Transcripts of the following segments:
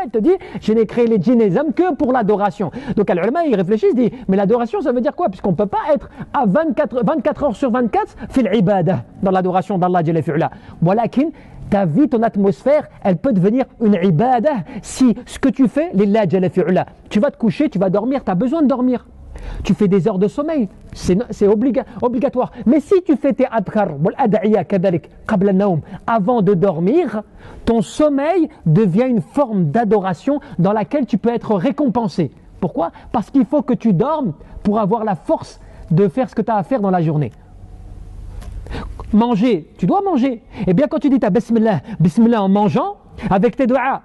il te dit, je n'ai créé les djinns et les hommes que pour l'adoration. Donc les ulama, ils réfléchissent, ils disent, mais l'adoration, ça veut dire quoi? Puisqu'on ne peut pas être à 24 heures sur 24 fil ibadah, dans l'adoration d'Allah Jalla fi'ula. Walakin, ta vie, ton atmosphère, elle peut devenir une ibadah si ce que tu fais, lillah Jalla fi'ula. Tu vas te coucher, tu vas dormir, tu as besoin de dormir. Tu fais des heures de sommeil, c'est obligatoire. Mais si tu fais tes adkar, avant de dormir, ton sommeil devient une forme d'adoration dans laquelle tu peux être récompensé. Pourquoi? Parce qu'il faut que tu dormes pour avoir la force de faire ce que tu as à faire dans la journée. Manger, tu dois manger. Et bien quand tu dis ta bismillah, bismillah en mangeant, avec tes doigts,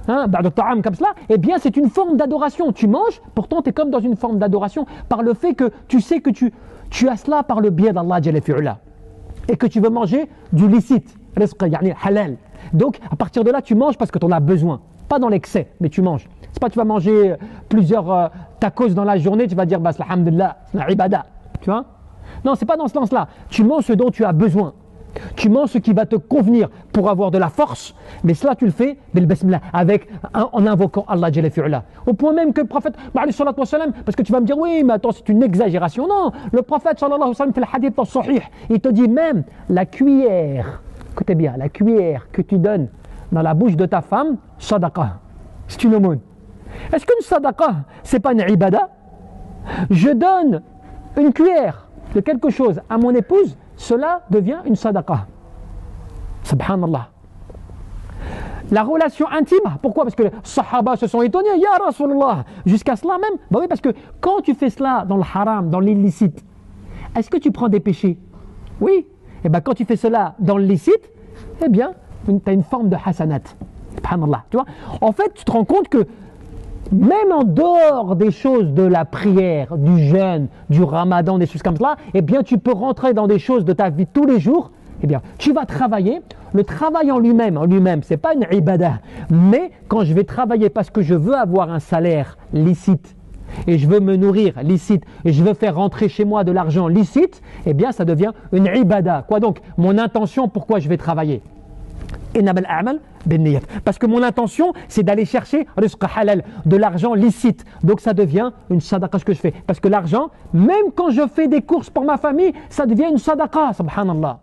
comme cela, eh bien c'est une forme d'adoration. Tu manges, pourtant tu es comme dans une forme d'adoration par le fait que tu sais que tu as cela par le biais d'Allah Jalla fi'ula et que tu veux manger du licite, yani halal. Donc à partir de là tu manges parce que tu en as besoin, pas dans l'excès, mais tu manges. C'est pas tu vas manger plusieurs tacos dans la journée, tu vas dire bah alhamdulillah, c'est la ibada, tu vois? Non, c'est pas dans ce sens-là. Tu manges ce dont tu as besoin. Tu manges ce qui va te convenir pour avoir de la force, mais cela tu le fais en invoquant Allah Jalla fi'ula. Au point même que le prophète, parce que tu vas me dire oui, mais attends, c'est une exagération. Non, le prophète sallallahu alayhi wa sallam fait le hadith sahih. Il te dit même la cuillère, écoutez bien, la cuillère que tu donnes dans la bouche de ta femme, sadaqa, c'est une aumône. Est-ce qu'une sadaqa, c'est pas une ibada? Je donne une cuillère de quelque chose à mon épouse, cela devient une sadaqa. Subhanallah. La relation intime, pourquoi? Parce que les sahaba se sont étonnés, Ya Rasulullah, jusqu'à cela même. Bah oui, parce que quand tu fais cela dans le haram, dans l'illicite, est-ce que tu prends des péchés? Oui. Et bien quand tu fais cela dans le licite, eh bien, tu as une forme de hasanat. Subhanallah. Tu vois? En fait, tu te rends compte que même en dehors des choses de la prière, du jeûne, du ramadan, des choses comme cela, eh bien tu peux rentrer dans des choses de ta vie tous les jours. Eh bien, tu vas travailler. Le travail en lui-même, c'est pas une ibadah. Mais quand je vais travailler parce que je veux avoir un salaire licite et je veux me nourrir licite et je veux faire rentrer chez moi de l'argent licite, eh bien ça devient une ibadah. Quoi donc? Mon intention, pourquoi je vais travailler? Parce que mon intention, c'est d'aller chercher halal, de l'argent licite. Donc ça devient une sadaqa ce que je fais. Parce que l'argent, même quand je fais des courses pour ma famille, ça devient une sadaqa, subhanallah.